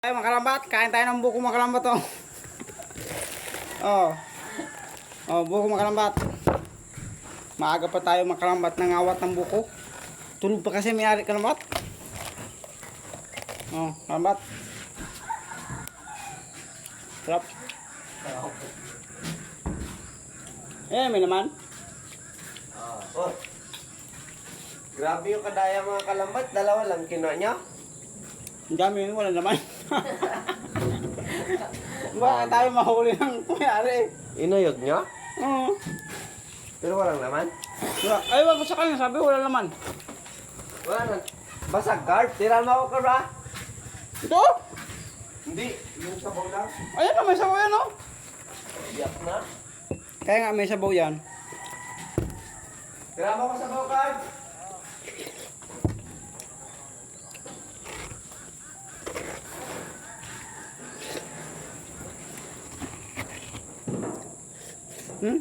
Ay, makalambat. Kain tayo ng buko makalambat, oh. Oh. Oh, buko makalambat. Maaga pa tayo makalambat ng awat ng buko. Tulog pa kasi may-ari kalambat. Oh, kalambat. Sarap. Eh, may naman. Oh. Grabe yung kadaya mga kalambat. Dalawa lang kinuha niya. Ang dami yun, wala naman. Baka tayo mahuli ng may-ari. Inuyog niya? Oo. Pero walang laman. Wala. Ay, wag ko sa kanya, sabi wala naman. Wala na. Basag guard. Tiran mo ako ka ba? Ito? Hindi. Yung sabaw lang. Ayan na, may sabaw yan, oh. Iyak na. Kaya nga may sabaw yan. Tiran mo ako sabaw guard. Hmm?